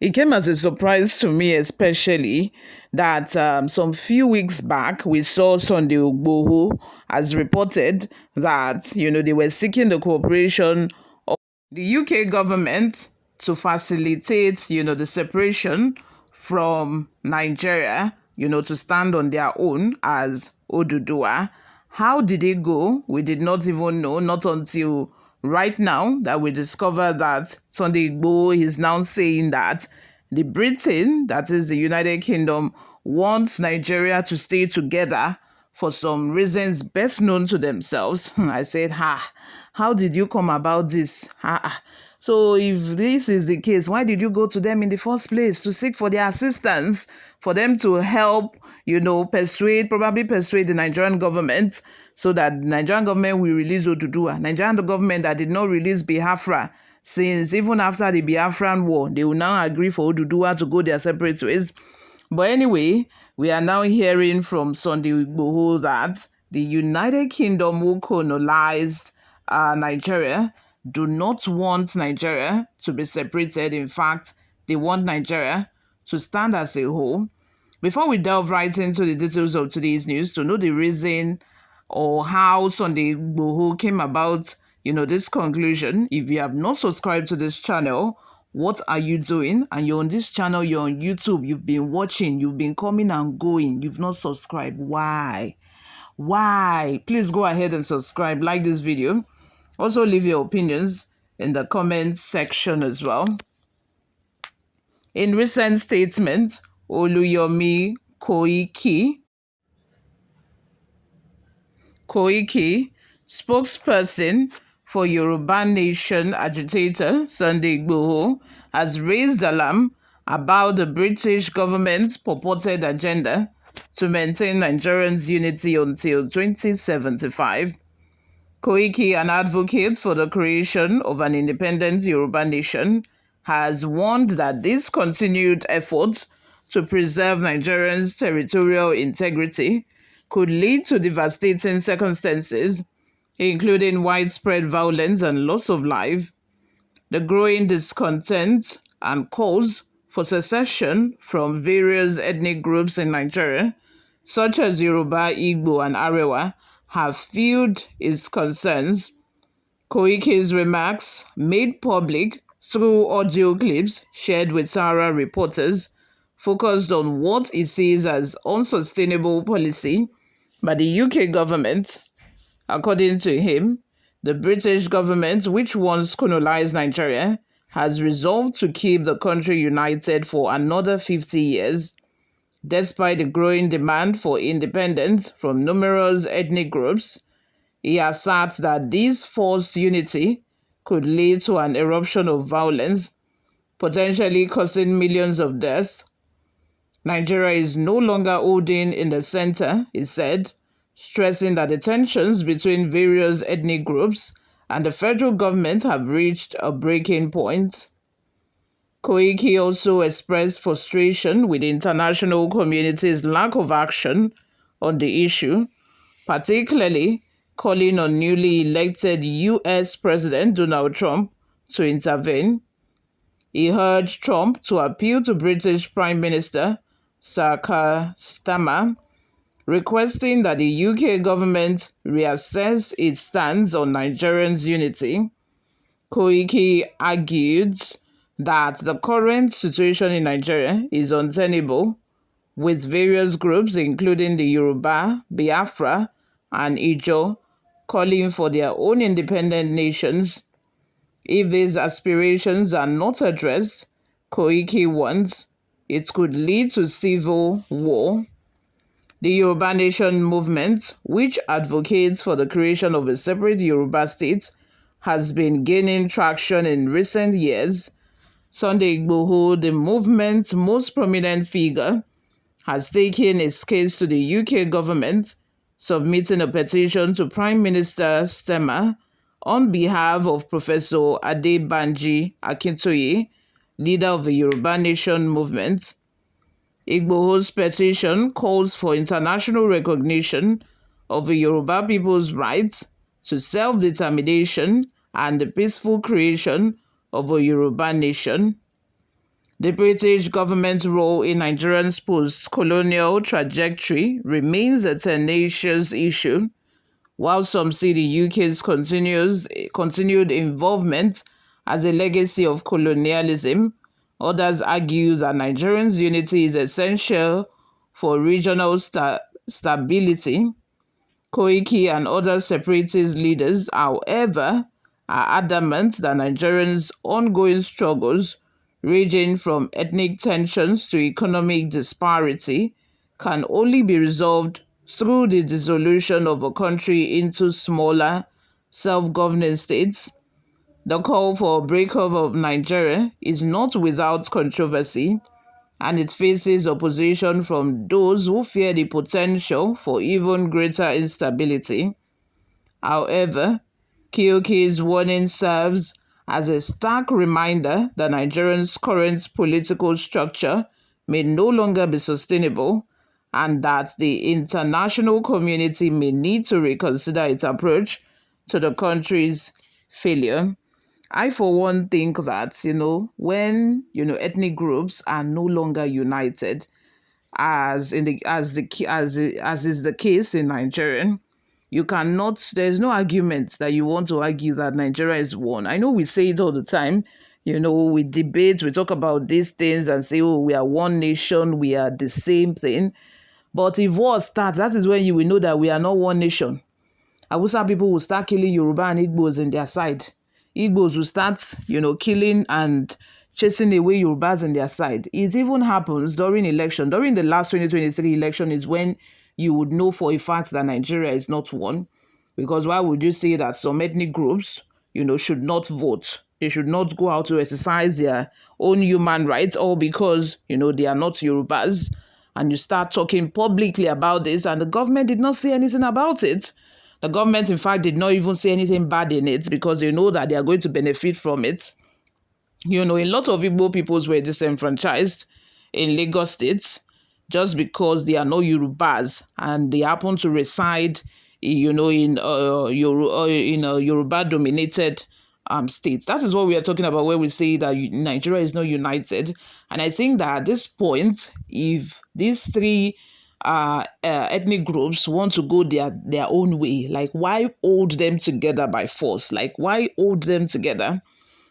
It came as a surprise to me, especially that some few weeks back we saw Sunday Igboho as reported that they were seeking the cooperation of the UK government to facilitate the separation from Nigeria, to stand on their own as Oduduwa. How did it go? We did not even know, not until right now that we discover that Sunday Igboho is now saying that the Britain, that is the United Kingdom, wants Nigeria to stay together for some reasons best known to themselves. I said, how did you come about this? So if this is the case, why did you go to them in the first place to seek for their assistance, for them to help, probably persuade the Nigerian government so that the Nigerian government will release Oduduwa? Nigerian government that did not release Biafra, since even after the Biafran war, they will now agree for Oduduwa to go their separate ways. But anyway, we are now hearing from Sunday Igboho that the United Kingdom, who colonized Nigeria, do not want Nigeria to be separated. In fact, they want Nigeria to stand as a whole. Before we delve right into the details of today's news, to know the reason or how Sunday Igboho came about, this conclusion, if you have not subscribed to this channel, what are you doing? And you're on this channel, you're on YouTube, you've been watching, you've been coming and going, you've not subscribed. Why? Please go ahead and subscribe, like this video. Also leave your opinions in the comments section as well. In recent statements, Oluyomi Koiki, spokesperson for Yoruba Nation agitator Sunday Igboho, has raised alarm about the British government's purported agenda to maintain Nigerians' unity until 2075. Koiki, an advocate for the creation of an independent Yoruba nation, has warned that this continued effort to preserve Nigerians' territorial integrity could lead to devastating circumstances, including widespread violence and loss of life. The growing discontent and calls for secession from various ethnic groups in Nigeria, such as Yoruba, Igbo, and Arewa, have fueled its concerns. Koiki's remarks, made public through audio clips shared with Sahara reporters, focused on what he sees as unsustainable policy by the UK government. According to him, the British government, which once colonized Nigeria, has resolved to keep the country united for another 50 years. Despite the growing demand for independence from numerous ethnic groups, he asserts that this forced unity could lead to an eruption of violence, potentially causing millions of deaths. Nigeria is no longer holding in the center, he said, stressing that the tensions between various ethnic groups and the federal government have reached a breaking point. Koiki also expressed frustration with the international community's lack of action on the issue, particularly calling on newly elected U.S. President Donald Trump to intervene. He urged Trump to appeal to British Prime Minister Sir Keir Starmer, requesting that the UK government reassess its stance on Nigerians' unity. Koiki argued that the current situation in Nigeria is untenable, with various groups, including the Yoruba, Biafra, and Ijaw, calling for their own independent nations. If these aspirations are not addressed, Koiki warns, it could lead to civil war. The Yoruba Nation movement, which advocates for the creation of a separate Yoruba state, has been gaining traction in recent years. Sunday Igboho, the movement's most prominent figure, has taken his case to the UK government, submitting a petition to Prime Minister Starmer on behalf of Professor Adebanji Akintoye, leader of the Yoruba Nation movement. Igboho's petition calls for international recognition of the Yoruba people's rights to self-determination and the peaceful creation of a Yoruba nation. The British government's role in Nigeria's post-colonial trajectory remains a tenacious issue. While some see the UK's continued involvement as a legacy of colonialism, others argue that Nigerians' unity is essential for regional stability. Koiki and other separatist leaders, however, are adamant that Nigerians' ongoing struggles, ranging from ethnic tensions to economic disparity, can only be resolved through the dissolution of a country into smaller, self-governing states. The call for a breakup of Nigeria is not without controversy, and it faces opposition from those who fear the potential for even greater instability. However, Kiyoki's warning serves as a stark reminder that Nigeria's current political structure may no longer be sustainable, and that the international community may need to reconsider its approach to the country's failure. I, for one, think that, when, ethnic groups are no longer united, as is the case in Nigeria, you cannot, there's no argument that you want to argue that Nigeria is one. I know we say it all the time, we debate, we talk about these things and say, oh, we are one nation, we are the same thing. But if war starts, that is when you will know that we are not one nation. Hausa people will start killing Yoruba and Igbos in their side. Igbos will start, killing and chasing away Yorubas in their side. It even happens during election. During the last 2023 election is when you would know for a fact that Nigeria is not one. Because why would you say that some ethnic groups, should not vote? They should not go out to exercise their own human rights, all because, they are not Yorubas. And you start talking publicly about this, and the government did not say anything about it. The government, in fact, did not even say anything bad in it because they know that they are going to benefit from it. A lot of Igbo peoples were disenfranchised in Lagos State just because they are not Yorubas and they happen to reside, in a Yoruba-dominated state. That is what we are talking about when we say that Nigeria is not united. And I think that at this point, if these three ethnic groups want to go their own way, like, why hold them together by force? Like, why hold them together?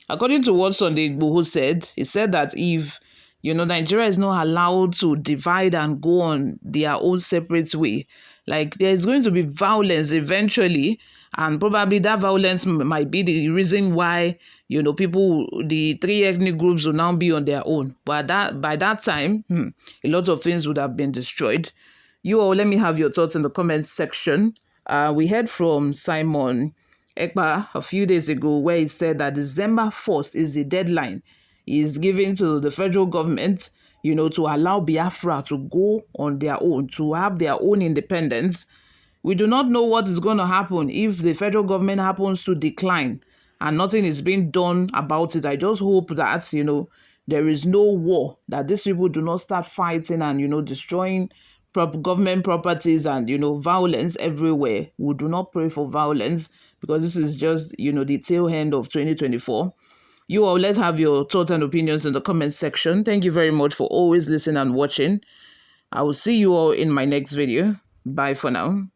According to what Sunday Igboho said, he said that if, Nigeria is not allowed to divide and go on their own separate way, like, there's going to be violence eventually, and probably that violence might be the reason why, the three ethnic groups will now be on their own. But by that time, a lot of things would have been destroyed. You all, let me have your thoughts in the comments section. We heard from Simon Ekpa a few days ago where he said that December 1st is the deadline is given to the federal government, to allow Biafra to go on their own, to have their own independence. We do not know what is going to happen if the federal government happens to decline and nothing is being done about it. I just hope that, there is no war, that these people do not start fighting and, destroying government properties and, violence everywhere. We do not pray for violence because this is just, the tail end of 2024. You all, let's have your thoughts and opinions in the comment section. Thank you very much for always listening and watching. I will see you all in my next video. Bye for now.